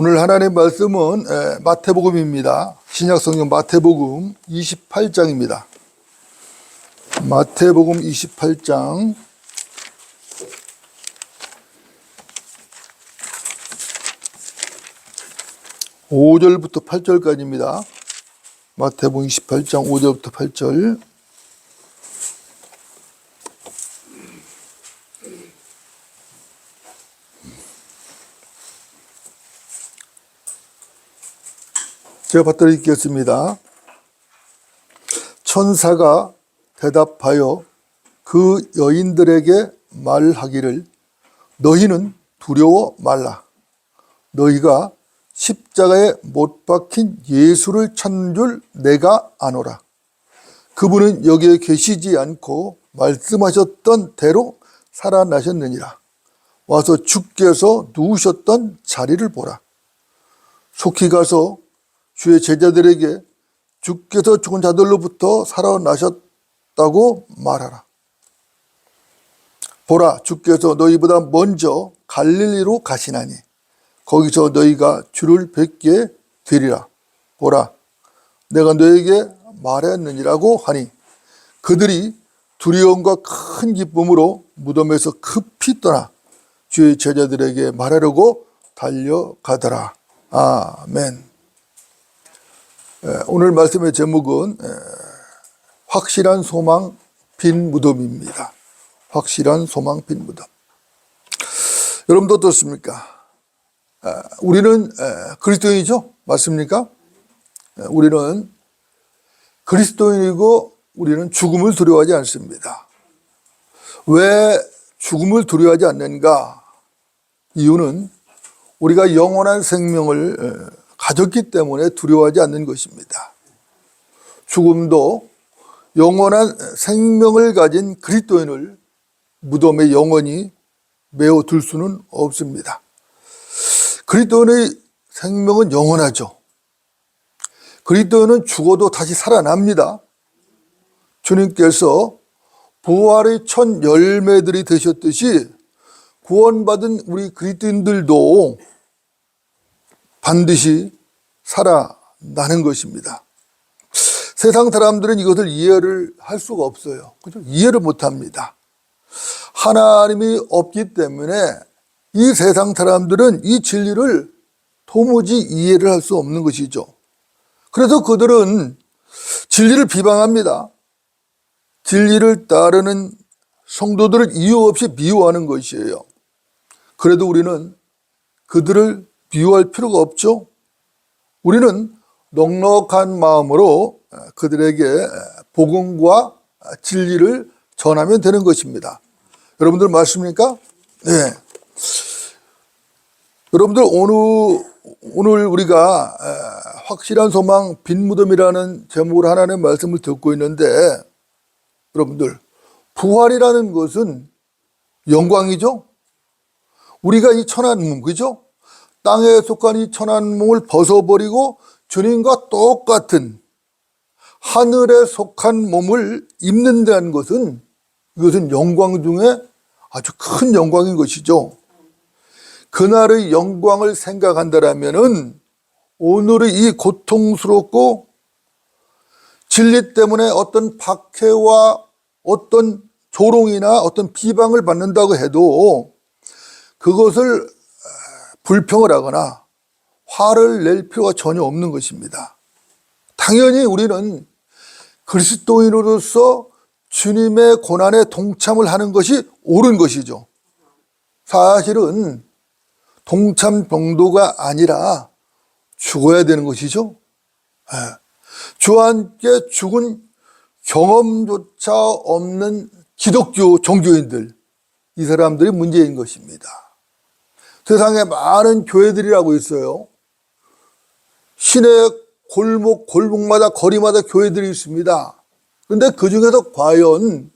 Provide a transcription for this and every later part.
오늘 하나님의 말씀은 마태복음입니다. 신약성경 마태복음 28장입니다. 마태복음 28장 5절부터 8절까지입니다. 마태복음 28장 5절부터 8절. 제가 받들어 읽겠습니다. 천사가 대답하여 그 여인들에게 말하기를 너희는 두려워 말라. 너희가 십자가에 못 박힌 예수를 찾는 줄 내가 아노라. 그분은 여기에 계시지 않고 말씀하셨던 대로 살아나셨느니라. 와서 주께서 누우셨던 자리를 보라. 속히 가서 주의 제자들에게 주께서 죽은 자들로부터 살아나셨다고 말하라. 보라, 주께서 너희보다 먼저 갈릴리로 가시나니 거기서 너희가 주를 뵙게 되리라. 보라, 내가 너에게 말했느니라고 하니 그들이 두려움과 큰 기쁨으로 무덤에서 급히 떠나 주의 제자들에게 말하려고 달려가더라. 아멘. 오늘 말씀의 제목은 확실한 소망 빈 무덤입니다. 확실한 소망 빈 무덤. 여러분도 어떻습니까? 우리는 그리스도인이죠? 맞습니까? 우리는 그리스도인이고 우리는 죽음을 두려워하지 않습니다. 왜 죽음을 두려워하지 않는가? 이유는 우리가 영원한 생명을 가졌기 때문에 두려워하지 않는 것입니다. 죽음도 영원한 생명을 가진 그리스도인을 무덤에 영원히 메어 둘 수는 없습니다. 그리스도인의 생명은 영원하죠. 그리스도인은 죽어도 다시 살아납니다. 주님께서 부활의 첫 열매들이 되셨듯이 구원받은 우리 그리스도인들도 반드시 살아나는 것입니다. 세상 사람들은 이것을 이해를 할 수가 없어요. 그죠? 이해를 못 합니다. 하나님이 없기 때문에 이 세상 사람들은 이 진리를 도무지 이해를 할 수 없는 것이죠. 그래서 그들은 진리를 비방합니다. 진리를 따르는 성도들을 이유 없이 미워하는 것이에요. 그래도 우리는 그들을 미워할 필요가 없죠. 우리는 넉넉한 마음으로 그들에게 복음과 진리를 전하면 되는 것입니다. 여러분들 맞습니까? 네. 여러분들 오늘 우리가 확실한 소망 빈 무덤이라는 제목으로 하나님의 말씀을 듣고 있는데 여러분들 부활이라는 것은 영광이죠. 우리가 이 천한 몸, 그죠? 땅에 속한 이 천한 몸을 벗어버리고 주님과 똑같은 하늘에 속한 몸을 입는다는 것은 이것은 영광 중에 아주 큰 영광인 것이죠. 그날의 영광을 생각한다면은 오늘의 이 고통스럽고 진리 때문에 어떤 박해와 어떤 조롱이나 어떤 비방을 받는다고 해도 그것을 불평을 하거나 화를 낼 필요가 전혀 없는 것입니다. 당연히 우리는 그리스도인으로서 주님의 고난에 동참을 하는 것이 옳은 것이죠. 사실은 동참 정도가 아니라 죽어야 되는 것이죠. 주와 함께 죽은 경험조차 없는 기독교 종교인들, 이 사람들이 문제인 것입니다. 세상에 많은 교회들이라고 있어요. 시내 골목마다 거리마다 교회들이 있습니다. 그런데 그 중에서 과연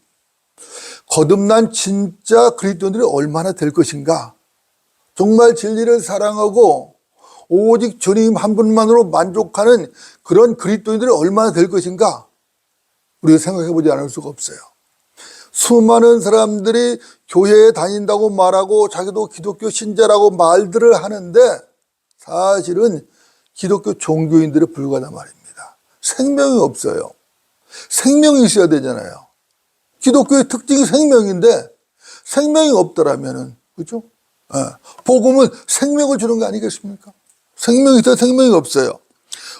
거듭난 진짜 그리스도인들이 얼마나 될 것인가? 정말 진리를 사랑하고 오직 주님 한 분만으로 만족하는 그런 그리스도인들이 얼마나 될 것인가? 우리가 생각해보지 않을 수가 없어요. 수많은 사람들이 교회에 다닌다고 말하고 자기도 기독교 신자라고 말들을 하는데 사실은 기독교 종교인들의 불과하단 말입니다. 생명이 없어요. 생명이 있어야 되잖아요. 기독교의 특징이 생명인데 생명이 없더라면은, 그죠? 복음은 생명을 주는 거 아니겠습니까? 생명이 있어야 생명이 없어요.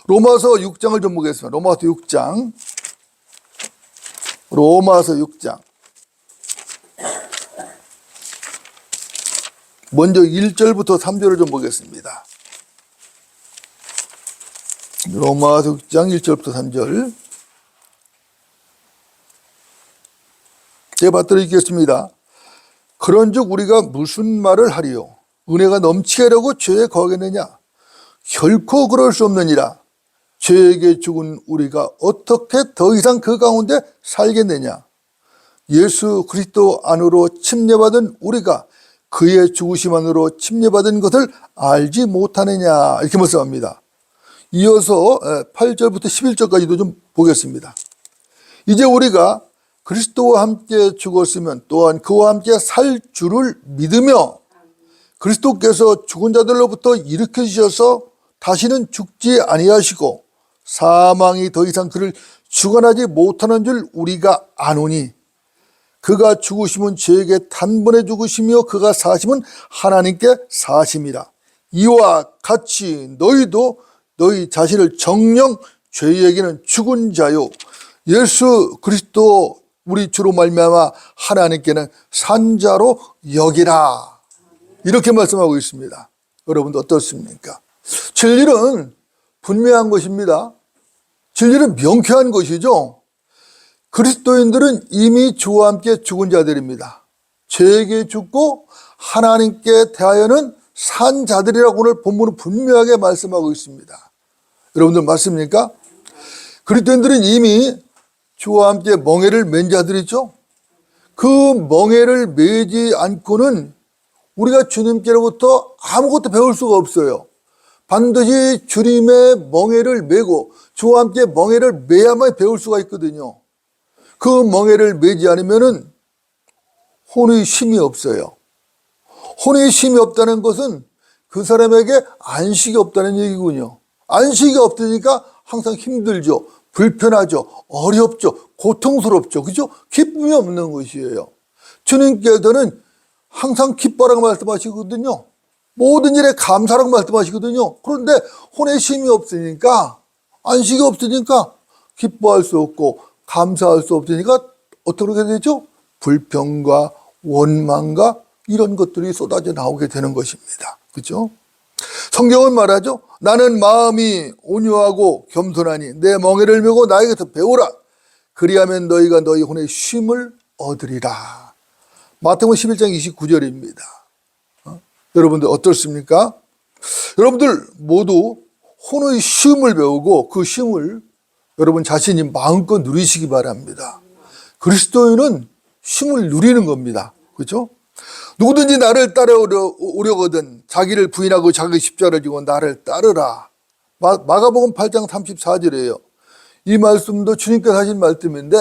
로마서 6장을 좀 보겠습니다. 로마서 6장. 로마서 6장. 먼저 1절부터 3절을 좀 보겠습니다. 로마서 6장 1절부터 3절. 제가 받들어 읽겠습니다. 그런즉 우리가 무슨 말을 하리요? 은혜가 넘치게 하려고 죄에 거하겠느냐? 결코 그럴 수 없느니라. 죄에게 죽은 우리가 어떻게 더 이상 그 가운데 살겠느냐? 예수 그리스도 안으로 침례받은 우리가 그의 죽으심 안으로 침례받은 것을 알지 못하느냐? 이렇게 말씀합니다. 이어서 8절부터 11절까지도 좀 보겠습니다. 이제 우리가 그리스도와 함께 죽었으면 또한 그와 함께 살 줄을 믿으며 그리스도께서 죽은 자들로부터 일으켜 주셔서 다시는 죽지 아니하시고 사망이 더 이상 그를 주관하지 못하는 줄 우리가 아노니 그가 죽으심은 죄에게 단번에 죽으시며 그가 사심은 하나님께 사심이라. 이와 같이 너희도 너희 자신을 정녕 죄에게는 죽은 자요 예수 그리스도 우리 주로 말미암아 하나님께는 산 자로 여기라. 이렇게 말씀하고 있습니다. 여러분도 어떻습니까? 진리는 분명한 것입니다. 진리는 명쾌한 것이죠. 그리스도인들은 이미 주와 함께 죽은 자들입니다. 죄에게 죽고 하나님께 대하여는 산 자들이라고 오늘 본문은 분명하게 말씀하고 있습니다. 여러분들 맞습니까? 그리스도인들은 이미 주와 함께 멍에를 맨 자들이죠. 그 멍에를 매지 않고는 우리가 주님께로부터 아무것도 배울 수가 없어요. 반드시 주님의 멍에를 메고 주와 함께 멍에를 매야만 배울 수가 있거든요. 그 멍에를 매지 않으면은 혼의 쉼이 없어요. 혼의 쉼이 없다는 것은 그 사람에게 안식이 없다는 얘기군요. 안식이 없으니까 항상 힘들죠. 불편하죠. 어렵죠. 고통스럽죠. 그죠? 기쁨이 없는 것이에요. 주님께서는 항상 기뻐라고 말씀하시거든요. 모든 일에 감사라고 말씀하시거든요. 그런데 혼의 쉼이 없으니까, 안식이 없으니까 기뻐할 수 없고 감사할 수 없으니까 어떻게 되죠? 불평과 원망과 이런 것들이 쏟아져 나오게 되는 것입니다. 그죠? 성경은 말하죠. 나는 마음이 온유하고 겸손하니 내 멍에를 메고 나에게서 배우라. 그리하면 너희가 너희 혼의 쉼을 얻으리라. 마태복음 11장 29절입니다. 여러분들 어떻습니까? 여러분들 모두 혼의 쉼을 배우고 그 쉼을 여러분 자신이 마음껏 누리시기 바랍니다. 그리스도인은 쉼을 누리는 겁니다. 그렇죠? 누구든지 나를 따라오려거든 자기를 부인하고 자기 십자가를 지고 나를 따르라. 마가복음 8장 34절이에요. 이 말씀도 주님께서 하신 말씀인데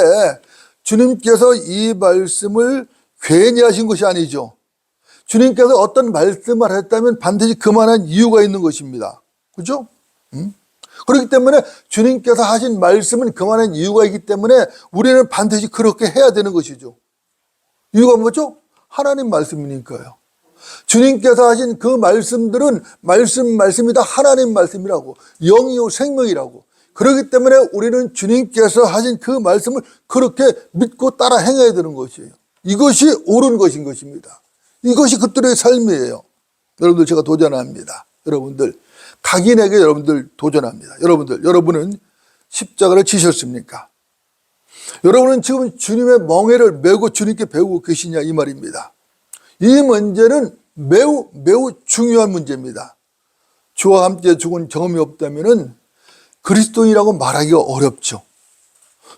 주님께서 이 말씀을 괜히 하신 것이 아니죠. 주님께서 어떤 말씀을 했다면 반드시 그만한 이유가 있는 것입니다. 그렇죠? 그렇기 때문에 주님께서 하신 말씀은 그만한 이유가 있기 때문에 우리는 반드시 그렇게 해야 되는 것이죠. 이유가 뭐죠? 하나님 말씀이니까요. 주님께서 하신 그 말씀들은 말씀이다. 하나님 말씀이라고. 영이요 생명이라고. 그렇기 때문에 우리는 주님께서 하신 그 말씀을 그렇게 믿고 따라 행해야 되는 것이에요. 이것이 옳은 것인 것입니다. 이것이 그들의 삶이에요. 여러분들 제가 도전합니다. 여러분들 각인에게 여러분들 도전합니다. 여러분은 십자가를 지셨습니까? 여러분은 지금 주님의 멍에를 메고 주님께 배우고 계시냐 이 말입니다. 이 문제는 매우 중요한 문제입니다. 주와 함께 죽은 경험이 없다면 그리스도인이라고 말하기가 어렵죠.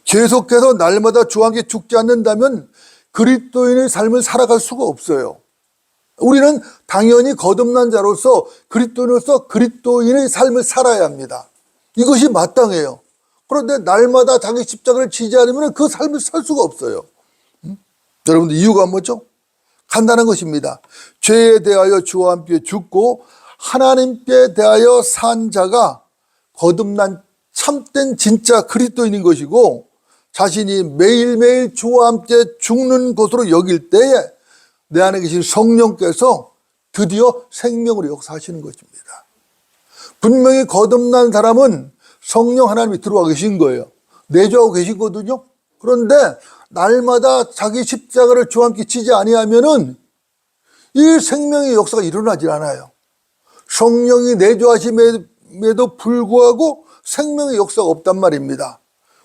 계속해서 날마다 주와 함께 죽지 않는다면 그리스도인의 삶을 살아갈 수가 없어요. 우리는 당연히 거듭난 자로서 그리스도인으로서 그리스도인의 삶을 살아야 합니다. 이것이 마땅해요. 그런데 날마다 자기 십자가를 지지 않으면 그 삶을 살 수가 없어요. 여러분들 이유가 뭐죠? 간단한 것입니다. 죄에 대하여 주와 함께 죽고 하나님께 대하여 산 자가 거듭난 참된 진짜 그리스도인인 것이고, 자신이 매일매일 주와 함께 죽는 것으로 여길 때에 내 안에 계신 성령께서 드디어 생명으로 역사하시는 것입니다. 분명히 거듭난 사람은 성령 하나님이 들어와 계신 거예요. 내주하고 계시거든요. 그런데 날마다 자기 십자가를 주와 함께 지지 아니하면은 이 생명의 역사가 일어나질 않아요. 성령이 내주하심에도 불구하고 생명의 역사가 없단 말입니다.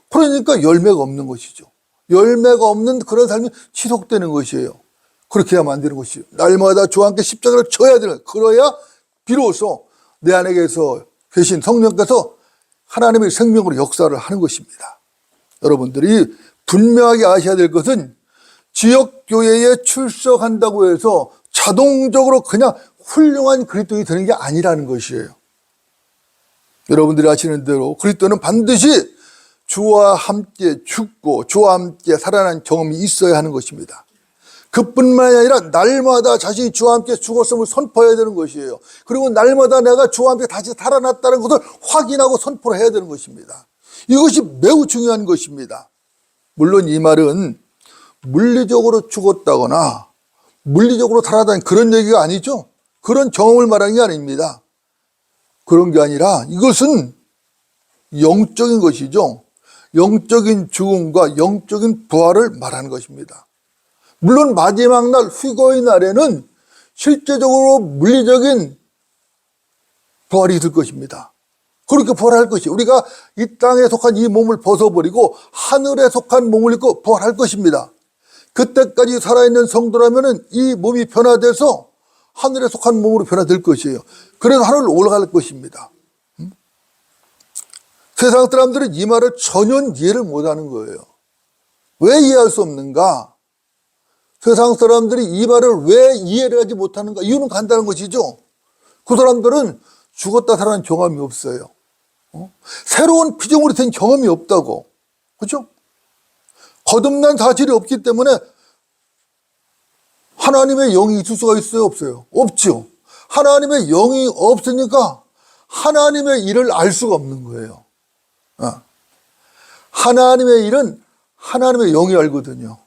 그러니까 열매가 없는 것이죠. 열매가 없는 그런 삶이 지속되는 것이에요. 그렇게 해야만 안 되는 것이에요. 날마다 주와 함께 십자가를 져야 되는, 그래야 비로소 내 안에 계신 성령께서 하나님의 생명으로 역사를 하는 것입니다. 여러분들이 분명하게 아셔야 될 것은 지역교회에 출석한다고 해서 자동적으로 그냥 훌륭한 그리스도인이 되는 게 아니라는 것이에요. 여러분들이 아시는 대로 그리스도는 반드시 주와 함께 죽고 주와 함께 살아난 경험이 있어야 하는 것입니다. 그뿐만이 아니라 날마다 자신이 주와 함께 죽었음을 선포해야 되는 것이에요. 그리고 날마다 내가 주와 함께 다시 살아났다는 것을 확인하고 선포를 해야 되는 것입니다. 이것이 매우 중요한 것입니다. 물론 이 말은 물리적으로 죽었다거나 물리적으로 살아난 그런 얘기가 아니죠. 그런 경험을 말하는 게 아닙니다. 그런 게 아니라 이것은 영적인 것이죠. 영적인 죽음과 영적인 부활을 말하는 것입니다. 물론 마지막 날 휴거의 날에는 실제적으로 물리적인 부활이 있을 것입니다. 그렇게 부활할 것이, 우리가 이 땅에 속한 이 몸을 벗어버리고 하늘에 속한 몸을 입고 부활할 것입니다. 그때까지 살아있는 성도라면 이 몸이 변화돼서 하늘에 속한 몸으로 변화될 것이에요. 그래서 하늘로 올라갈 것입니다. 세상 사람들은 이 말을 전혀 이해를 못하는 거예요. 왜 이해할 수 없는가? 세상 사람들이 이 말을 왜 이해를 하지 못하는가? 이유는 간단한 것이죠. 그 사람들은 죽었다 살아난 경험이 없어요. 새로운 피조물이 된 경험이 없다고. 그렇죠? 거듭난 사실이 없기 때문에 하나님의 영이 있을 수가 있어요? 없어요? 없죠. 하나님의 영이 없으니까 하나님의 일을 알 수가 없는 거예요. 하나님의 일은 하나님의 영이 알거든요.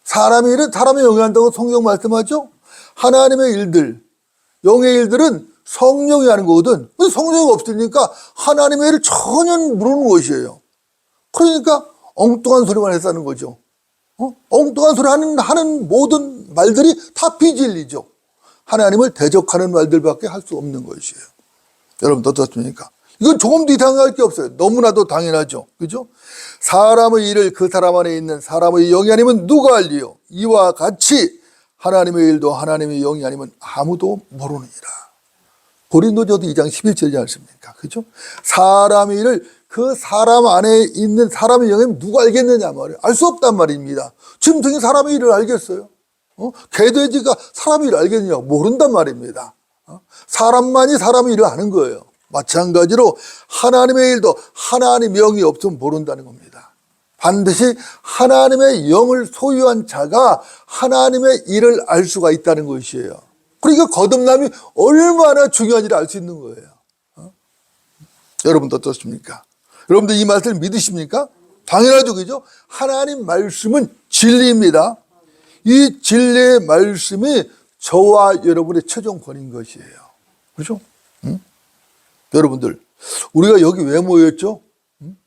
사람의 일은 사람의 영이 한다고 성경 말씀하죠? 하나님의 일들, 영의 일들은 성령이 하는 거거든. 성령이 없으니까 하나님의 일을 전혀 모르는 것이에요. 그러니까 엉뚱한 소리만 했다는 거죠. 엉뚱한 소리 하는 모든 말들이 다 비진리죠. 하나님을 대적하는 말들밖에 할 수 없는 것이에요. 여러분 어떻습니까? 이건 조금도 이상할 게 없어요. 너무나도 당연하죠. 그죠? 사람의 일을 그 사람 안에 있는 사람의 영이 아니면 누가 알리요? 이와 같이 하나님의 일도 하나님의 영이 아니면 아무도 모르느니라. 고린도전서 2장 11절이지 않습니까? 그죠? 사람의 일을 그 사람 안에 있는 사람의 영이 누가 알겠느냐 말이에요. 알 수 없단 말입니다. 짐승이 사람의 일을 알겠어요? 개돼지가 사람의 일을 알겠느냐? 모른단 말입니다. 사람만이 사람의 일을 아는 거예요. 마찬가지로 하나님의 일도 하나님 영이 없으면 모른다는 겁니다. 반드시 하나님의 영을 소유한 자가 하나님의 일을 알 수가 있다는 것이에요. 그러니까 거듭남이 얼마나 중요한지를 알 수 있는 거예요. 여러분도 어떻습니까? 여러분들 이 말씀을 믿으십니까? 당연하죠, 그죠? 하나님 말씀은 진리입니다. 이 진리의 말씀이 저와 여러분의 최종 권인 것이에요. 그렇죠? 여러분들, 우리가 여기 왜 모였죠?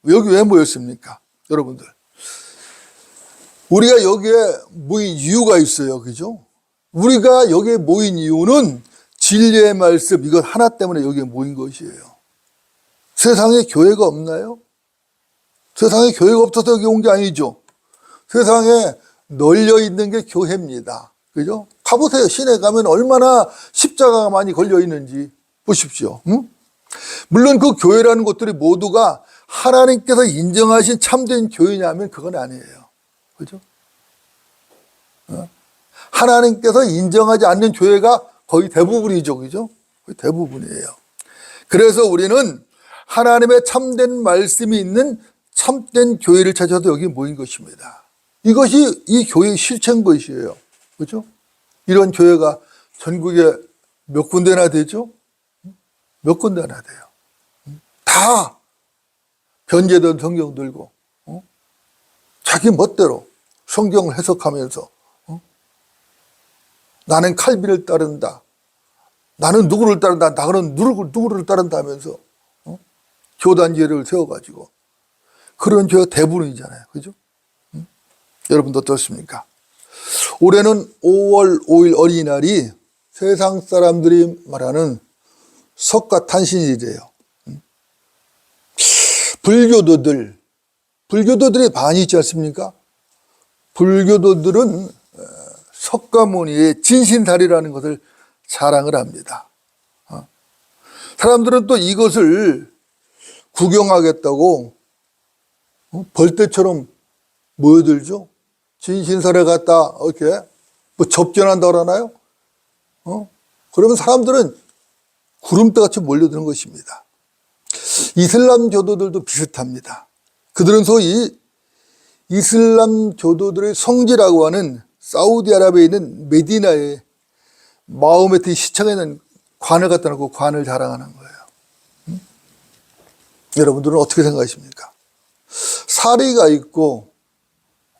여기 왜 모였습니까? 여러분들, 우리가 여기에 모인 이유가 있어요. 그죠? 우리가 여기에 모인 이유는 진리의 말씀, 이것 하나 때문에 여기에 모인 것이에요. 세상에 교회가 없나요? 세상에 교회가 없어서 여기 온 게 아니죠. 세상에 널려 있는 게 교회입니다. 그죠? 가보세요. 시내 가면 얼마나 십자가가 많이 걸려 있는지 보십시오. 물론 그 교회라는 것들이 모두가 하나님께서 인정하신 참된 교회냐면 그건 아니에요. 그죠? 하나님께서 인정하지 않는 교회가 거의 대부분이죠. 그죠? 거의 대부분이에요. 그래서 우리는 하나님의 참된 말씀이 있는 참된 교회를 찾아서 여기 모인 것입니다. 이것이 이 교회의 실체인 것이에요. 그죠? 이런 교회가 전국에 몇 군데나 되죠? 몇 군데나 돼요. 다 변제된 성경 들고 자기 멋대로 성경을 해석하면서 나는 칼빈을 따른다. 나는 누구를 따른다. 나는 누구를 따른다 하면서 교단제를 세워가지고 그런 죄가 대부분이잖아요. 그죠? 여러분도 어떻습니까? 올해는 5월 5일 어린이날이 세상 사람들이 말하는 석가탄신일이래요. 불교도들이 많이 있지 않습니까? 불교도들은 석가모니의 진신살이라는 것을 자랑을 합니다. 사람들은 또 이것을 구경하겠다고 벌떼처럼 모여들죠. 진신살에 갖다 이렇게 뭐 접견한다 그러나요? 그러면 사람들은 구름대같이 몰려드는 것입니다. 이슬람 교도들도 비슷합니다. 그들은 소위 이슬람 교도들의 성지라고 하는 사우디아라비아에 있는 메디나에 마호메트의 시체가 있는 관을 갖다 놓고 관을 자랑하는 거예요. 여러분들은 어떻게 생각하십니까? 사리가 있고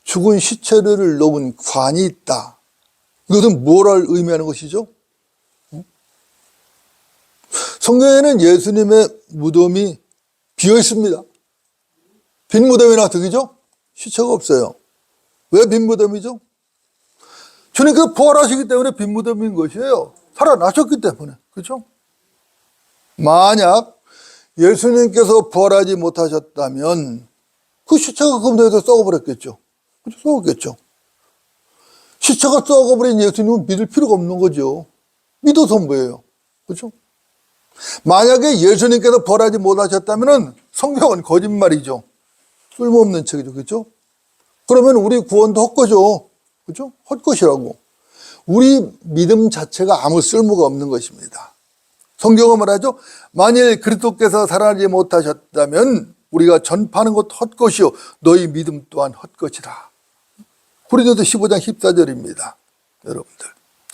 죽은 시체를 놓은 관이 있다. 이것은 뭐를 의미하는 것이죠? 성경에는 예수님의 무덤이 비어 있습니다. 빈 무덤이나 득이죠? 시체가 없어요. 왜 빈 무덤이죠? 주님께서 부활하시기 때문에 빈 무덤인 것이에요. 살아나셨기 때문에. 그렇죠? 만약 예수님께서 부활하지 못하셨다면 그 시체가 금도에서 썩어버렸겠죠. 그렇죠? 썩었겠죠. 시체가 썩어버린 예수님은 믿을 필요가 없는 거죠. 믿어서 뭐예요? 그렇죠? 만약에 예수님께서 부활하지 못하셨다면 성경은 거짓말이죠. 쓸모없는 책이죠. 그렇죠? 그러면 우리 구원도 헛것이죠. 그렇죠? 헛것이라고. 우리 믿음 자체가 아무 쓸모가 없는 것입니다. 성경은 말하죠. 만일 그리스도께서 살아나지 못하셨다면 우리가 전파하는 것도 헛것이요 너희 믿음 또한 헛것이라. 고린도서 15장 14절입니다. 여러분들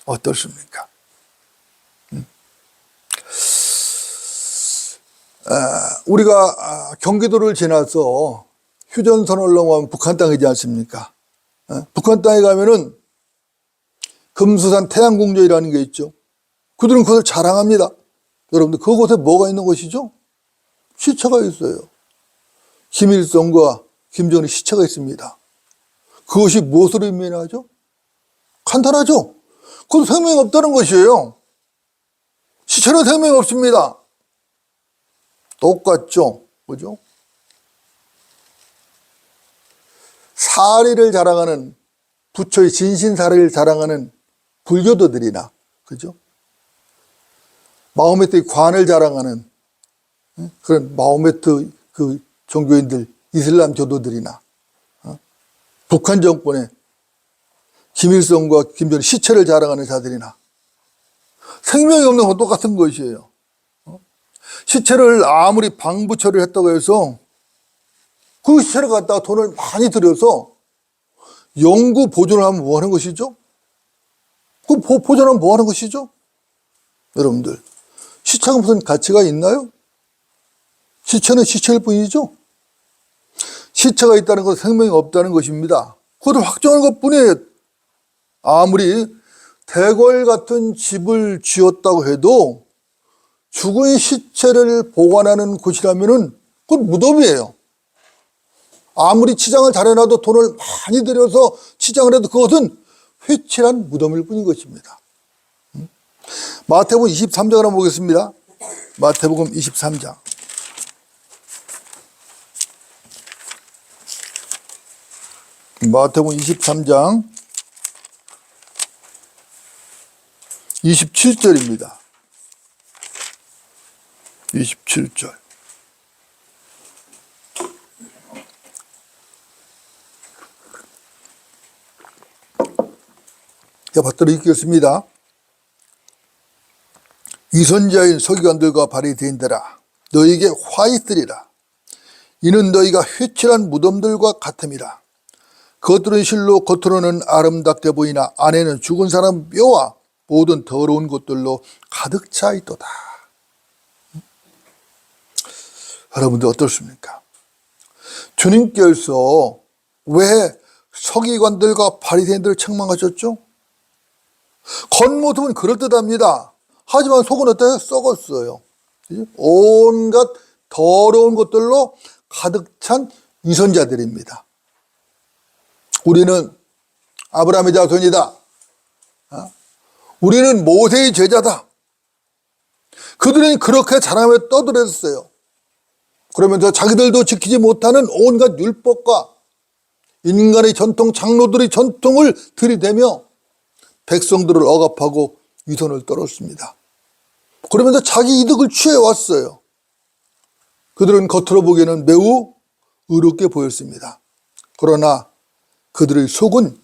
어떻습니까? 우리가 경기도를 지나서 휴전선을 넘어가면 북한 땅이지 않습니까? 북한 땅에 가면은 금수산 태양궁전이라는 게 있죠. 그들은 그것을 자랑합니다. 여러분들 그곳에 뭐가 있는 것이죠? 시체가 있어요. 김일성과 김정은의 시체가 있습니다. 그것이 무엇을 의미하죠? 간단하죠? 그건 생명이 없다는 것이에요. 시체는 생명이 없습니다. 똑같죠? 그죠? 사리를 자랑하는, 부처의 진신사리를 자랑하는 불교도들이나, 그죠? 마호메트의 관을 자랑하는 그런 마호메트 그 종교인들, 이슬람 교도들이나, 북한 정권의 김일성과 김정은 시체를 자랑하는 자들이나, 생명이 없는 건 똑같은 것이에요. 시체를 아무리 방부 처리를 했다고 해서 그 시체를 갖다가 돈을 많이 들여서 영구 보존을 하면 뭐 하는 것이죠? 그 보존하면 뭐 하는 것이죠? 여러분들, 시체가 무슨 가치가 있나요? 시체는 시체일 뿐이죠? 시체가 있다는 것은 생명이 없다는 것입니다. 그것을 확정한 것 뿐이에요. 아무리 대궐 같은 집을 지었다고 해도 죽은 시체를 보관하는 곳이라면은 그건 무덤이에요. 아무리 치장을 잘해놔도 돈을 많이 들여서 치장을 해도 그것은 회칠한 무덤일 뿐인 것입니다. 마태복음 23장을 한번 보겠습니다. 마태복음 23장. 마태복음 23장 27절입니다. 27절. 받들어 읽겠습니다. 위선자인 서기관들과 바리새인들아 너희에게 화 있으리라. 이는 너희가 회칠한 무덤들과 같음이라. 그것들은 실로 겉으로는 아름답게 보이나 안에는 죽은 사람 뼈와 모든 더러운 것들로 가득 차 있도다. 여러분들 어떻습니까? 주님께서 왜 서기관들과 바리새인들을 책망하셨죠? 겉모습은 그럴듯합니다. 하지만 속은 어때요? 썩었어요. 온갖 더러운 것들로 가득 찬 위선자들입니다. 우리는 아브라함의 자손이다. 우리는 모세의 제자다. 그들은 그렇게 자랑하며 떠들었어요. 그러면서 자기들도 지키지 못하는 온갖 율법과 인간의 전통, 장로들의 전통을 들이대며 백성들을 억압하고 위선을 떨었습니다. 그러면서 자기 이득을 취해왔어요. 그들은 겉으로 보기에는 매우 의롭게 보였습니다. 그러나 그들의 속은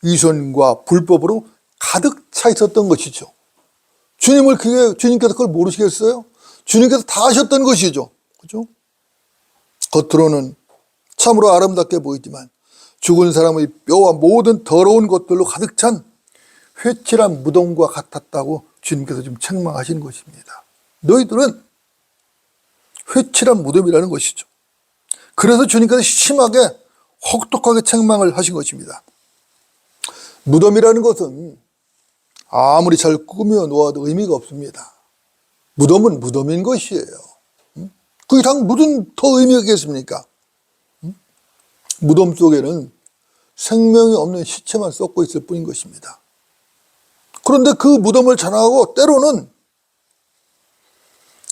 위선과 불법으로 가득 차 있었던 것이죠. 주님께서 그걸 모르시겠어요? 주님께서 다 하셨던 것이죠. 그죠? 겉으로는 참으로 아름답게 보이지만 죽은 사람의 뼈와 모든 더러운 것들로 가득 찬 회칠한 무덤과 같았다고 주님께서 지금 책망하시는 것입니다. 너희들은 회칠한 무덤이라는 것이죠. 그래서 주님께서 심하게 혹독하게 책망을 하신 것입니다. 무덤이라는 것은 아무리 잘 꾸며 놓아도 의미가 없습니다. 무덤은 무덤인 것이에요. 그 이상 무슨 더 의미가 있겠습니까? 무덤 속에는 생명이 없는 시체만 썩고 있을 뿐인 것입니다. 그런데 그 무덤을 자랑하고 때로는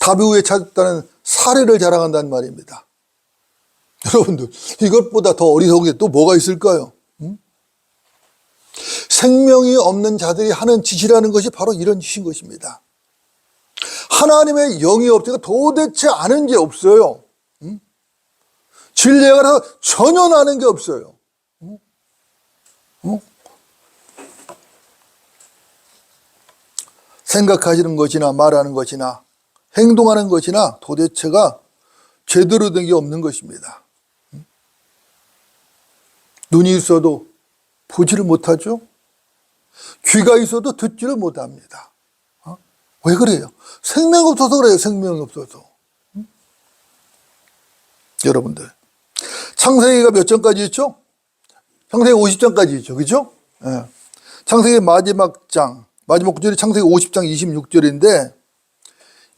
다비 위에 찾았다는 사례를 자랑한다는 말입니다. 여러분들, 이것보다 더 어리석은 게 또 뭐가 있을까요? 생명이 없는 자들이 하는 짓이라는 것이 바로 이런 짓인 것입니다. 하나님의 영이 없으니까 도대체 아는 게 없어요. 진리에 관해서 전혀 아는 게 없어요. 생각하시는 것이나 말하는 것이나 행동하는 것이나 도대체가 제대로 된 게 없는 것입니다. 눈이 있어도 보지를 못하죠. 귀가 있어도 듣지를 못합니다. 왜 그래요? 생명이 없어서 그래요. 생명이 없어서. 여러분들, 창세기가 몇 장까지 있죠? 창세기 50장까지 있죠. 그죠? 네. 창세기 마지막 구절이 창세기 50장 26절인데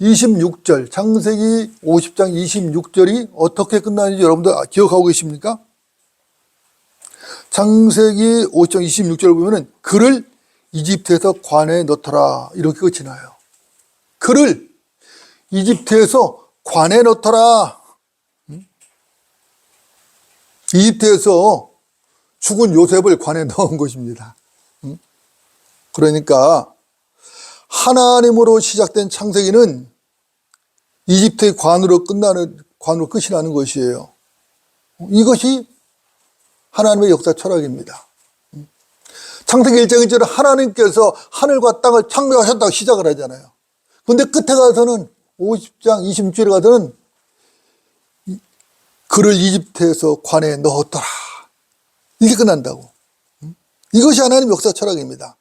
26절, 창세기 50장 26절이 어떻게 끝나는지 여러분들 기억하고 계십니까? 창세기 50장 26절 보면은 그를 이집트에서 관에 넣더라 이렇게 끝이 나요. 그를 이집트에서 관에 넣더라. 이집트에서 죽은 요셉을 관에 넣은 것입니다. 그러니까 하나님으로 시작된 창세기는 이집트의 관으로 끝이 나는 것이에요. 이것이 하나님의 역사 철학입니다. 창세기 1장 1절은 하나님께서 하늘과 땅을 창조하셨다고 시작을 하잖아요. 그런데 끝에 가서는 50장 26절에 가서는 그를 이집트에서 관에 넣었더라. 이게 끝난다고. 이것이 하나님의 역사 철학입니다.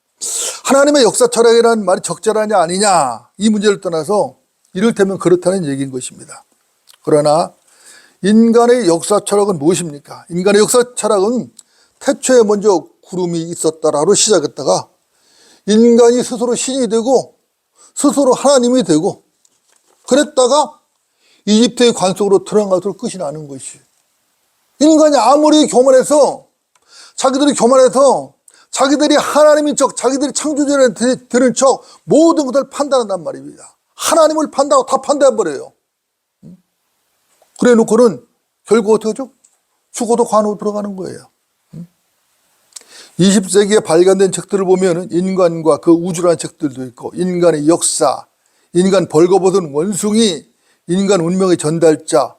하나님의 역사 철학이라는 말이 적절하냐 아니냐 이 문제를 떠나서 이를테면 그렇다는 얘기인 것입니다. 그러나 인간의 역사 철학은 무엇입니까? 인간의 역사 철학은 태초에 먼저 구름이 있었다라로 시작했다가 인간이 스스로 신이 되고 스스로 하나님이 되고 그랬다가 이집트의 관 속으로 들어가서 끝이 나는 것이. 인간이 아무리 교만해서 자기들이 하나님인 척, 자기들이 창조주를 들은 척 모든 것을 판단한단 말입니다. 하나님을 판단하고 다 판단해버려요. 그래 놓고는 결국 어떻게 하죠? 죽어도 관으로 들어가는 거예요. 20세기에 발간된 책들을 보면 인간과 그 우주라는 책들도 있고 인간의 역사, 인간 벌거벗은 원숭이, 인간 운명의 전달자,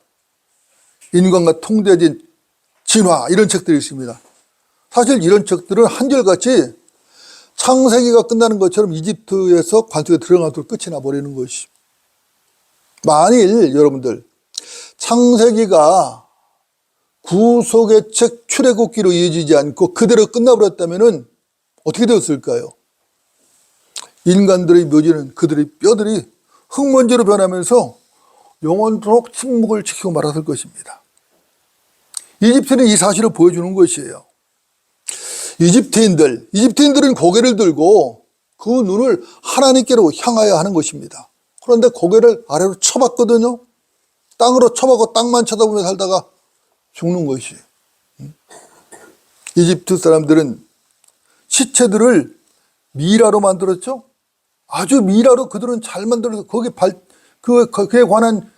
인간과 통대진 진화 이런 책들이 있습니다. 사실 이런 책들은 한결같이 창세기가 끝나는 것처럼 이집트에서 관 속에 들어가도록 끝이 나버리는 것이. 만일 여러분들 창세기가 구속의 책 출애굽기로 이어지지 않고 그대로 끝나버렸다면 어떻게 되었을까요? 인간들의 묘지는 그들의 뼈들이 흙먼지로 변하면서 영원토록 침묵을 지키고 말았을 것입니다. 이집트는 이 사실을 보여주는 것이에요. 이집트인들은 고개를 들고 그 눈을 하나님께로 향하여 하는 것입니다. 그런데 고개를 아래로 쳐봤거든요. 땅으로 쳐박고 땅만 쳐다보며 살다가 죽는 것이에요. 이집트 사람들은 시체들을 미라로 만들었죠. 아주 미라로 그들은 잘 만들어서 그에 관한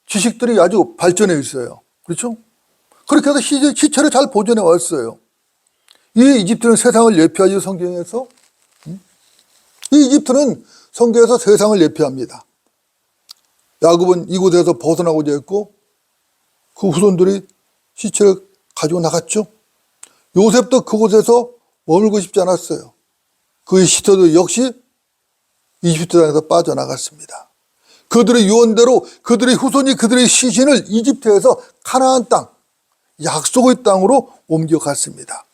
지식들이 아주 발전해 있어요. 그렇죠? 그렇게 해서 시체를 잘 보존해 왔어요. 이 이집트는 세상을 예표하죠, 성경에서. 이 이집트는 성경에서 세상을 예표합니다. 야곱은 이곳에서 벗어나고자 했고 그 후손들이 시체를 가지고 나갔죠. 요셉도 그곳에서 머물고 싶지 않았어요. 그의 시체도 역시 이집트 땅에서 빠져나갔습니다. 그들의 유언대로 그들의 후손이 그들의 시신을 이집트에서 가나안 땅, 약속의 땅으로 옮겨갔습니다.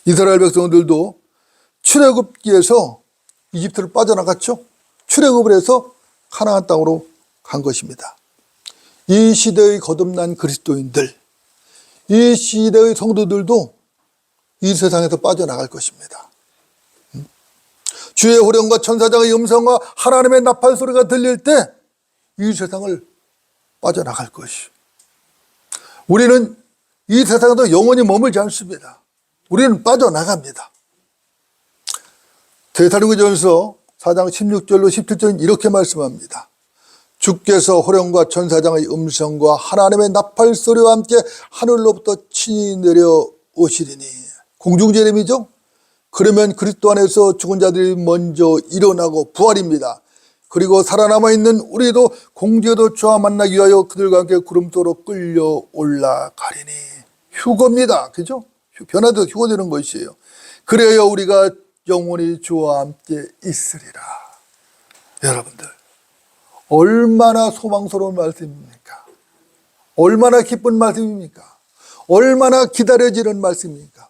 이스라엘 백성들도 출애굽기에서 이집트를 빠져나갔죠. 출애굽을 해서 가나안 땅으로 간 것입니다. 이 시대의 거듭난 그리스도인들, 이 시대의 성도들도 이 세상에서 빠져나갈 것입니다. 주의 호령과 천사장의 음성과 하나님의 나팔 소리가 들릴 때 이 세상을 빠져나갈 것이요. 우리는 이 세상에도 영원히 머물지 않습니다. 우리는 빠져나갑니다. 데살로니가전서 4장 16절로 17절은 이렇게 말씀합니다. 주께서 호령과 천사장의 음성과 하나님의 나팔 소리와 함께 하늘로부터 친히 내려오시리니. 공중재림이죠. 그러면 그리스도 안에서 죽은 자들이 먼저 일어나고 부활입니다. 그리고 살아남아 있는 우리도 공중에도 주와 만나기 위하여 그들과 함께 구름도로 끌려 올라가리니. 휴거입니다. 그죠? 변화도 휴거되는 것이에요. 그래야 우리가 영원히 주와 함께 있으리라. 여러분들, 얼마나 소망스러운 말씀입니까? 얼마나 기쁜 말씀입니까? 얼마나 기다려지는 말씀입니까?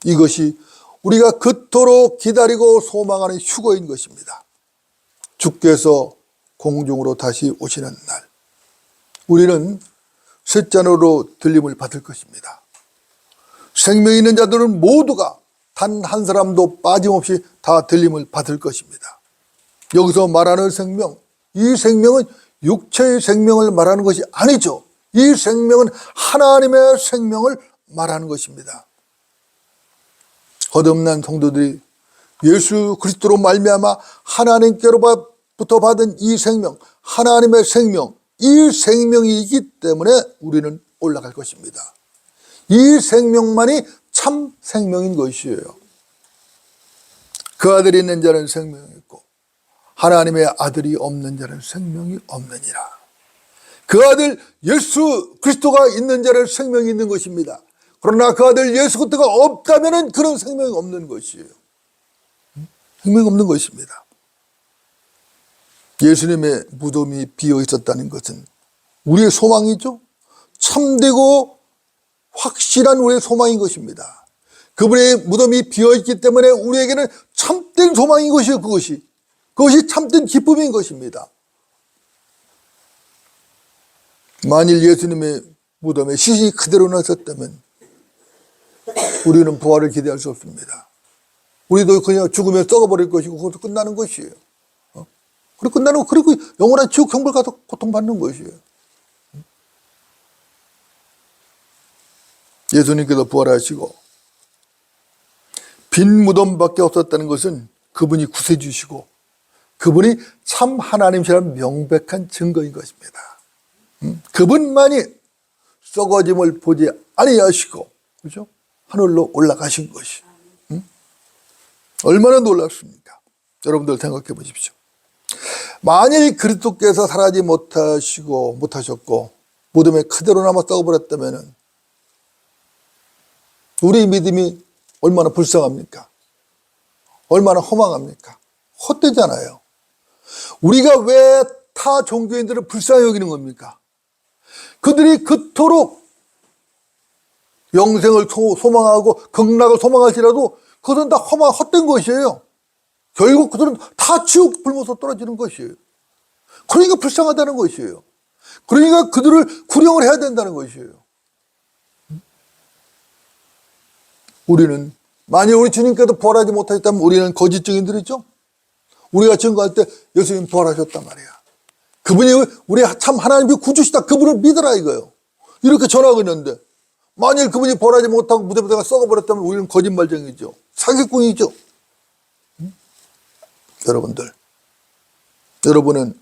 이것이 우리가 그토록 기다리고 소망하는 휴거인 것입니다. 주께서 공중으로 다시 오시는 날, 우리는 셋째로 들림을 받을 것입니다. 생명이 있는 자들은 모두가 단 한 사람도 빠짐없이 다 들림을 받을 것입니다. 여기서 말하는 생명, 이 생명은 육체의 생명을 말하는 것이 아니죠. 이 생명은 하나님의 생명을 말하는 것입니다. 거듭난 성도들이 예수 그리스도로 말미암아 하나님께로부터 받은 이 생명, 하나님의 생명, 이 생명이 있기 때문에 우리는 올라갈 것입니다. 이 생명만이 참 생명인 것이에요. 그 아들이 있는 자는 생명이 있고 하나님의 아들이 없는 자는 생명이 없느니라. 그 아들 예수 그리스도가 있는 자는 생명이 있는 것입니다. 그러나 그 아들 예수 그리스도가 없다면 그런 생명이 없는 것이에요. 생명이 없는 것입니다. 예수님의 무덤이 비어 있었다는 것은 우리의 소망이죠. 참되고 확실한 우리의 소망인 것입니다. 그분의 무덤이 비어 있기 때문에 우리에게는 참된 소망인 것이에요. 그것이 참된 기쁨인 것입니다. 만일 예수님의 무덤에 시신이 그대로 있었다면 우리는 부활을 기대할 수 없습니다. 우리도 그냥 죽으면 썩어버릴 것이고 그것도 끝나는 것이에요. 그리고 끝나는 거, 그리고 영원한 지옥 형벌 가서 고통받는 것이에요. 예수님께서 부활하시고 빈 무덤밖에 없었다는 것은 그분이 구세주시고 그분이 참 하나님이라는 명백한 증거인 것입니다. 그분만이 썩어짐을 보지 아니하시고, 그죠? 하늘로 올라가신 것이. 얼마나 놀랍습니까? 여러분들 생각해 보십시오. 만일 그리스도께서 살아지 못하셨고 무덤에 그대로 남아 썩어버렸다면 우리 믿음이 얼마나 불쌍합니까? 얼마나 허망합니까? 헛되잖아요. 우리가 왜 타 종교인들을 불쌍히 여기는 겁니까? 그들이 그토록 영생을 소망하고 극락을 소망할지라도 그것은 다 헛된 것이에요. 결국 그들은 다 지옥 불못으로 떨어지는 것이에요. 그러니까 불쌍하다는 것이에요. 그러니까 그들을 구령을 해야 된다는 것이에요. 우리는 만약 우리 주님께서 부활하지 못하셨다면 우리는 거짓 증인들이죠. 우리가 증거할 때 예수님 부활하셨단 말이야. 그분이 우리 참 하나님의 구주시다. 그분을 믿으라 이거예요. 이렇게 전하고 있는데 만일 그분이 부활하지 못하고 무덤에다가 썩어버렸다면 우리는 거짓말쟁이죠. 사기꾼이죠. 여러분들, 여러분은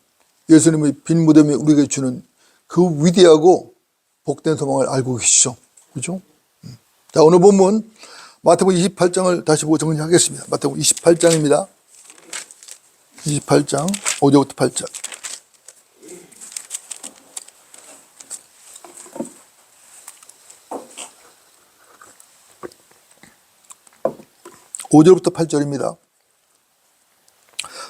예수님의 빈 무덤이 우리에게 주는 그 위대하고 복된 소망을 알고 계시죠? 그죠? 자, 오늘 본문 마태복음 28장을 다시 보고 정리하겠습니다. 마태복음 28장입니다. 28장 5절부터 8절. (5절부터) 8절입니다.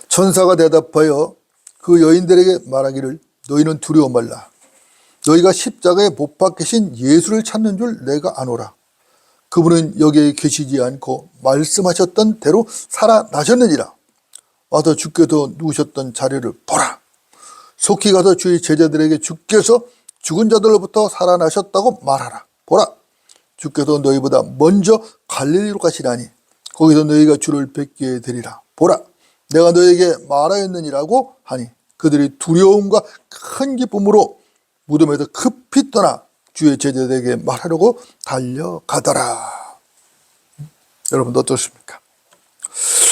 천사가 대답하여 그 여인들에게 말하기를 너희는 두려워 말라. 너희가 십자가에 못 박히신 예수를 찾는 줄 내가 아노라. 그분은 여기에 계시지 않고 말씀하셨던 대로 살아나셨느니라. 와서 주께서 누우셨던 자리를 보라. 속히 가서 주의 제자들에게 주께서 죽은 자들로부터 살아나셨다고 말하라. 보라, 주께서 너희보다 먼저 갈릴리로 가시라니 거기서 너희가 주를 뵙게 되리라. 보라, 내가 너에게 말하였느니라고 하니 그들이 두려움과 큰 기쁨으로 무덤에서 급히 떠나 주의 제자들에게 말하려고 달려가더라. 여러분 어떻습니까?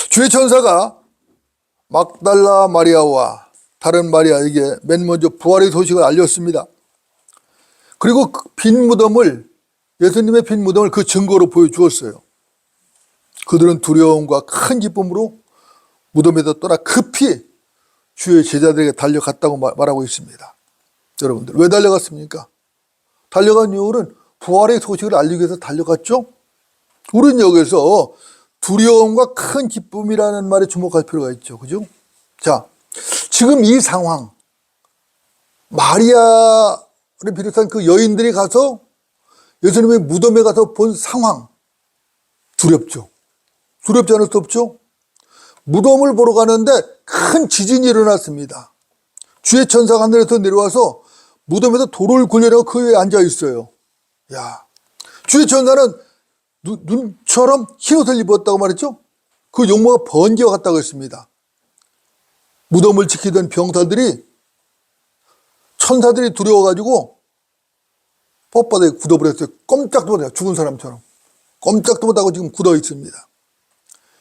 주의 천사가 막달라 마리아와 다른 마리아에게 맨 먼저 부활의 소식을 알렸습니다. 그리고 그 빈 무덤을, 예수님의 빈 무덤을 그 증거로 보여주었어요. 그들은 두려움과 큰 기쁨으로 무덤에서 떠나 급히 주의 제자들에게 달려갔다고 말하고 있습니다. 여러분들, 왜 달려갔습니까? 달려간 이유는 부활의 소식을 알리기 위해서 달려갔죠? 우리는 여기서 두려움과 큰 기쁨이라는 말에 주목할 필요가 있죠. 그죠? 자, 지금 이 상황, 마리아를 비롯한 그 여인들이 가서 예수님의 무덤에 가서 본 상황, 두렵죠? 두렵지 않을 수 없죠? 무덤을 보러 가는데 큰 지진이 일어났습니다. 주의 천사가 하늘에서 내려와서 무덤에서 돌을 굴려내고 그 위에 앉아 있어요. 야, 주의 천사는 눈처럼 흰옷을 입었다고 말했죠? 그 용모가 번개와 같다고 했습니다. 무덤을 지키던 병사들이, 천사들이 두려워가지고 뻣바닥에 굳어버렸어요. 꼼짝도 못해요. 죽은 사람처럼. 꼼짝도 못하고 지금 굳어 있습니다.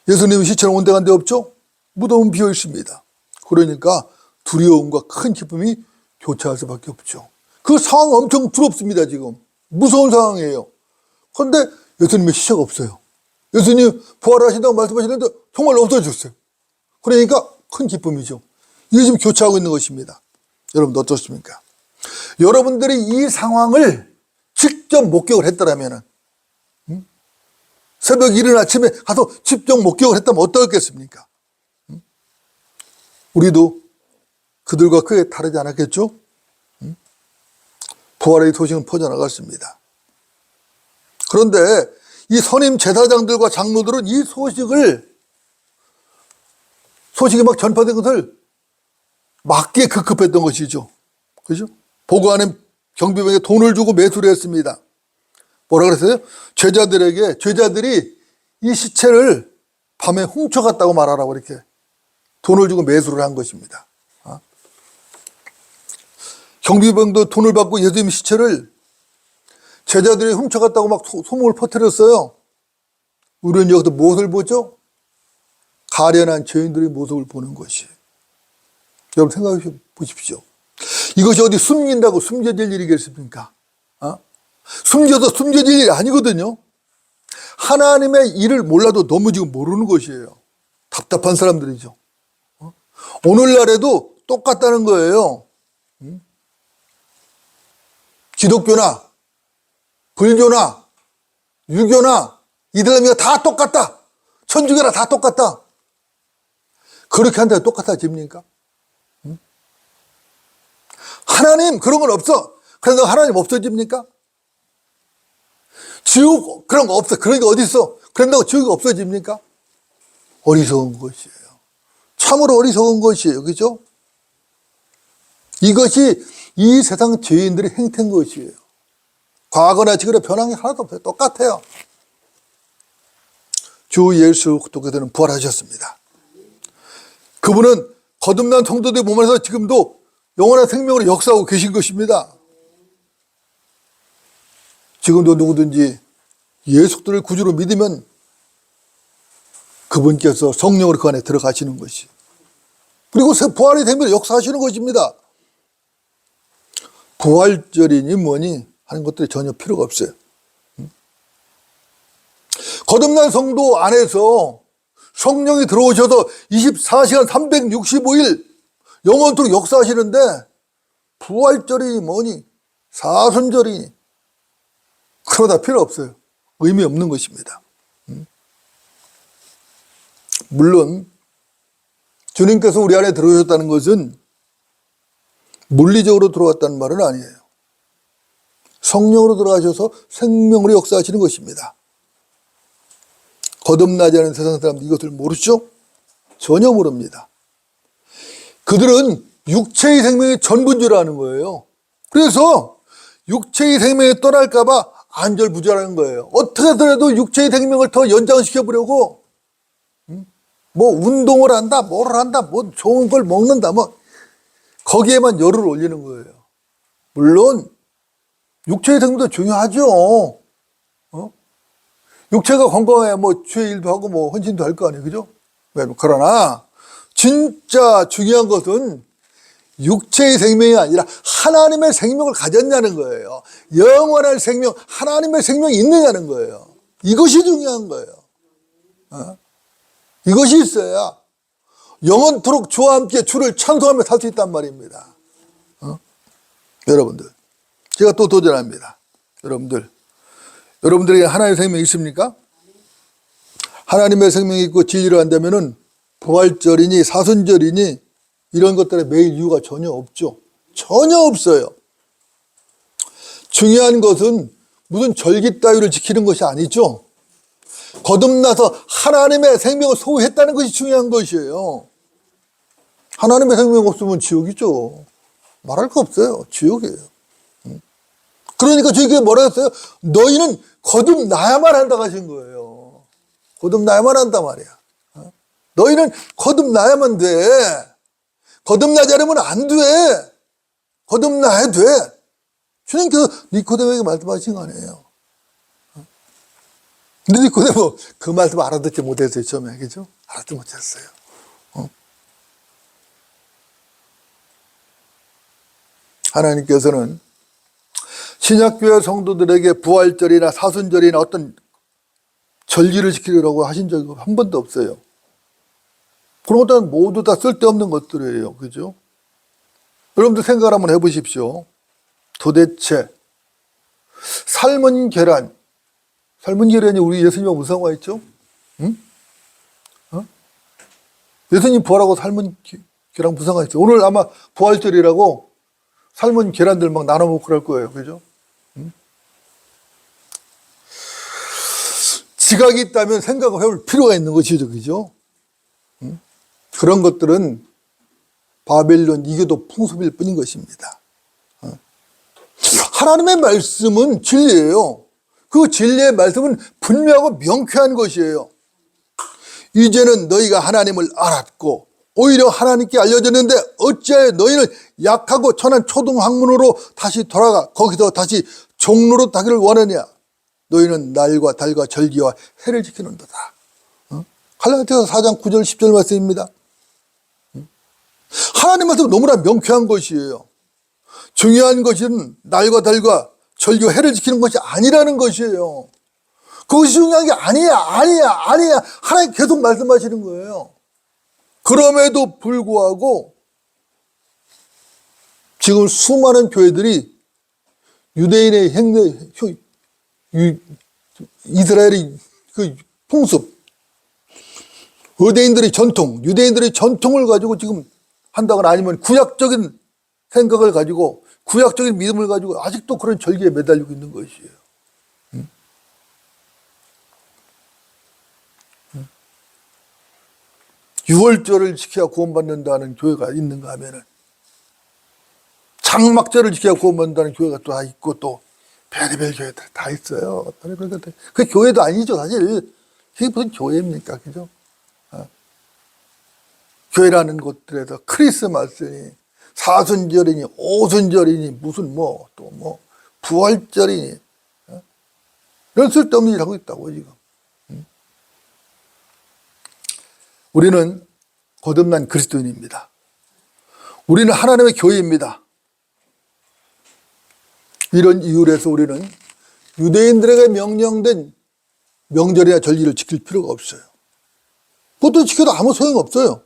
예수님의 시체는 온데간데 없죠? 무덤은 비어 있습니다. 그러니까 두려움과 큰 기쁨이 교차할 수밖에 없죠. 그 상황 엄청 두렵습니다. 지금 무서운 상황이에요. 그런데 예수님의 시체가 없어요. 예수님 부활하신다고 말씀하시는데 정말 없어졌어요. 그러니까 큰 기쁨이죠. 이게 지금 교차하고 있는 것입니다. 여러분 어떻습니까? 여러분들이 이 상황을 직접 목격을 했더라면, 새벽 이른 아침에 가서 직접 목격을 했다면 어떻겠습니까? 우리도 그들과 크게 다르지 않았겠죠? 부활의 소식은 퍼져나갔습니다. 그런데 이 선임 제사장들과 장로들은 이 소식이 막 전파된 것을 막기에 급급했던 것이죠. 그죠? 보고하는 경비병에게 돈을 주고 매수를 했습니다. 뭐라 그랬어요? 제자들이 이 시체를 밤에 훔쳐갔다고 말하라고 이렇게 돈을 주고 매수를 한 것입니다. 경비병도 돈을 받고 예수님 시체를 제자들이 훔쳐갔다고 막 소문을 퍼뜨렸어요. 우리는 여기서 무엇을 보죠? 가련한 죄인들의 모습을 보는 것이에요. 여러분 생각해 보십시오. 이것이 어디 숨긴다고 숨겨질 일이겠습니까? 숨겨도 숨겨질 일이 아니거든요. 하나님의 일을 몰라도 너무 지금 모르는 것이에요. 답답한 사람들이죠. 오늘날에도 똑같다는 거예요. 기독교나 불교나 유교나 이슬람교가 다 똑같다. 천주교나 다 똑같다. 그렇게 한다고 똑같아집니까? 하나님 그런 건 없어. 그런데 하나님 없어집니까? 지옥 그런 거 없어. 그런 게 어디 있어? 그런다고 지옥이 없어집니까? 어리석은 것이에요. 참으로 어리석은 것이에요. 그죠? 이것이 이 세상 죄인들의 행태인 것이에요. 과거나 지금이나 변한 게 하나도 없어요. 똑같아요. 주 예수 그리스도께서는 부활하셨습니다. 그분은 거듭난 성도들 몸에서 지금도 영원한 생명으로 역사하고 계신 것입니다. 지금도 누구든지 예수 그리스도를 구주로 믿으면 그분께서 성령으로 그 안에 들어가시는 것이, 그리고 부활이 되면 역사하시는 것입니다. 부활절이니 뭐니 하는 것들이 전혀 필요가 없어요. 거듭난 성도 안에서 성령이 들어오셔서 24시간 365일 영원토록 역사하시는데, 부활절이니 뭐니 사순절이니 그러다 필요 없어요. 의미 없는 것입니다. 물론 주님께서 우리 안에 들어오셨다는 것은 물리적으로 들어왔다는 말은 아니에요. 성령으로 들어가셔서 생명으로 역사하시는 것입니다. 거듭나지 않은 세상 사람들 이것을 모르죠? 전혀 모릅니다. 그들은 육체의 생명이 전부인 줄 아는 거예요. 그래서 육체의 생명이 떠날까 봐 안절부절하는 거예요. 어떻게 하더라도 육체의 생명을 더 연장시켜 보려고 뭐 운동을 한다, 뭐를 한다, 뭐 좋은 걸 먹는다, 뭐 거기에만 열을 올리는 거예요. 물론 육체의 생명도 중요하죠. 육체가 건강해야 뭐 주의 일도 하고 뭐 헌신도 할 거 아니에요, 그죠? 그러나 진짜 중요한 것은 육체의 생명이 아니라 하나님의 생명을 가졌냐는 거예요. 영원한 생명, 하나님의 생명이 있느냐는 거예요. 이것이 중요한 거예요. 이것이 있어야 영원토록 주와 함께 주를 찬송하며 살 수 있단 말입니다. 여러분들, 제가 또 도전합니다. 여러분들에게 하나님의 생명이 있습니까? 하나님의 생명이 있고 진리를 한다면은 부활절이니 사순절이니 이런 것들에 매일 이유가 전혀 없죠. 전혀 없어요. 중요한 것은 무슨 절기 따위를 지키는 것이 아니죠. 거듭나서 하나님의 생명을 소유했다는 것이 중요한 것이에요. 하나님의 생명 없으면 지옥이죠. 말할 거 없어요. 지옥이에요. 그러니까 주님께서 뭐라 했어요? 너희는 거듭나야만 한다고 하신 거예요. 거듭나야만 한단 말이야. 너희는 거듭나야만 돼. 거듭나지 않으면 안 돼. 거듭나야 돼. 주님께서 니코데모에게 말씀하신 거 아니에요. 근데 니코데모 그 말씀 알아듣지 못했어요. 처음에. 그죠? 알아듣지 못했어요. 하나님께서는 신약교회 성도들에게 부활절이나 사순절이나 어떤 절기를 지키려고 하신 적이 한 번도 없어요. 그런 것들은 모두 다 쓸데없는 것들이에요. 그죠? 여러분들 생각을 한번 해보십시오. 도대체 삶은 계란이 우리 예수님과 무슨 상관이 있죠? 응? 예수님 부활하고 삶은 계란 무슨 상관이 있죠? 오늘 아마 부활절이라고 삶은 계란들 막 나눠 먹고 그럴 거예요. 그죠? 지각이 있다면 생각을 해볼 필요가 있는 것이죠. 그죠? 그런 것들은 바벨론 이교도 풍습일 뿐인 것입니다. 하나님의 말씀은 진리예요. 그 진리의 말씀은 분명하고 명쾌한 것이에요. 이제는 너희가 하나님을 알았고 오히려 하나님께 알려졌는데 어찌하여 너희는 약하고 천한 초등학문으로 다시 돌아가 거기서 다시 종로로 가기를 원하냐. 너희는 날과 달과 절기와 해를 지키는도다. 갈라디아서 4장 9절 10절 말씀입니다. 하나님 말씀은 너무나 명쾌한 것이에요. 중요한 것은 날과 달과 절기와 해를 지키는 것이 아니라는 것이에요. 그것이 중요한 게 아니야. 하나님 계속 말씀하시는 거예요. 그럼에도 불구하고 지금 수많은 교회들이 유대인의 행내, 이스라엘의 그 풍습, 유대인들의 전통을 가지고 지금 한다거나 아니면 구약적인 생각을 가지고 구약적인 믿음을 가지고 아직도 그런 절기에 매달리고 있는 것이에요. 유월절을 지켜야 구원받는다는 교회가 있는가 하면은 장막절을 지켜 구원받는다는 교회가 또 다 있고, 또 별의별 교회들 다 있어요. 별의별 교회들. 그 교회도 아니죠, 사실. 그게 무슨 교회입니까, 그죠? 교회라는 곳들에서 크리스마스니, 사순절이니, 오순절이니, 무슨 또 부활절이니, 이런 쓸데없는 일을 하고 있다고, 지금. 우리는 거듭난 그리스도인입니다. 우리는 하나님의 교회입니다. 이런 이유로 해서 우리는 유대인들에게 명령된 명절이나 절기를 지킬 필요가 없어요. 그것도 지켜도 아무 소용없어요.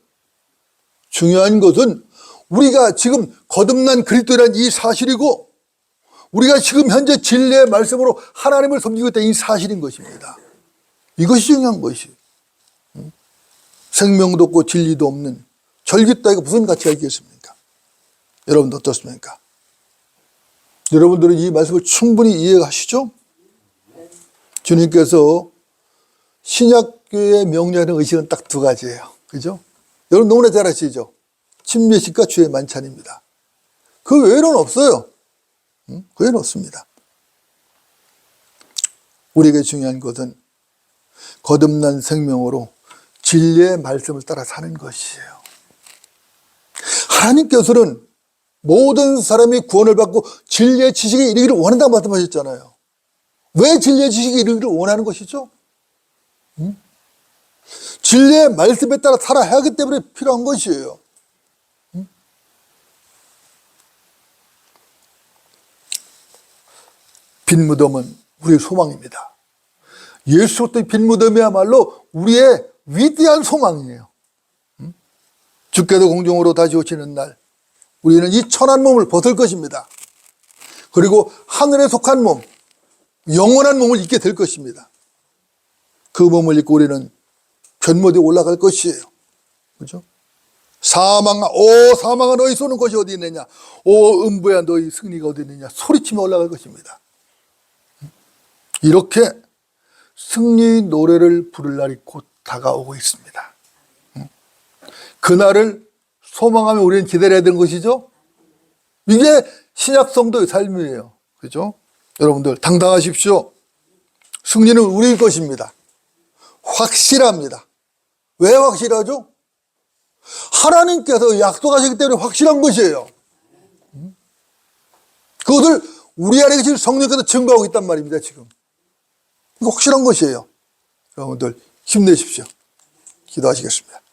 중요한 것은 우리가 지금 거듭난 그리스도라는 이 사실이고, 우리가 지금 현재 진리의 말씀으로 하나님을 섬기고 있다는 이 사실인 것입니다. 이것이 중요한 것이에요. 생명도 없고 진리도 없는 절기 따위가 무슨 가치가 있겠습니까? 여러분도 어떻습니까? 여러분들은 이 말씀을 충분히 이해하시죠? 주님께서 신약교회에 명령하는 의식은 딱 두 가지예요. 그죠? 여러분 너무나 잘 아시죠? 침례식과 주의 만찬입니다. 그 외에는 없어요. 그 외에는 없습니다. 우리에게 중요한 것은 거듭난 생명으로 진리의 말씀을 따라 사는 것이에요. 하나님께서는 모든 사람이 구원을 받고 진리의 지식에 이르기를 원한다고 말씀하셨잖아요. 왜 진리의 지식에 이르기를 원하는 것이죠? 진리의 말씀에 따라 살아야 하기 때문에 필요한 것이에요. 빈 무덤은 우리의 소망입니다. 예수 그리스도의 빈 무덤이야말로 우리의 위대한 소망이에요. 주께서 공중으로 다시 오시는 날 우리는 이 천한 몸을 벗을 것입니다. 그리고 하늘에 속한 몸, 영원한 몸을 입게 될 것입니다. 그 몸을 입고 우리는 변모대에 올라갈 것이에요. 그렇죠? 사망아 너희 쏘는 것이 어디 있느냐, 오 음부야 너희 승리가 어디 있느냐 소리치며 올라갈 것입니다. 이렇게 승리 노래를 부를 날이 곧 다가오고 있습니다. 그날을 소망하며 우리는 기다려야 되는 것이죠. 이게 신약 성도의 삶이에요. 그죠? 여러분들 당당하십시오. 승리는 우리의 것입니다. 확실합니다. 왜 확실하죠? 하나님께서 약속하시기 때문에 확실한 것이에요. 그것을 우리 안에 계신 성령께서 증거하고 있단 말입니다. 지금 이거 확실한 것이에요. 여러분들 힘내십시오. 기도하시겠습니다.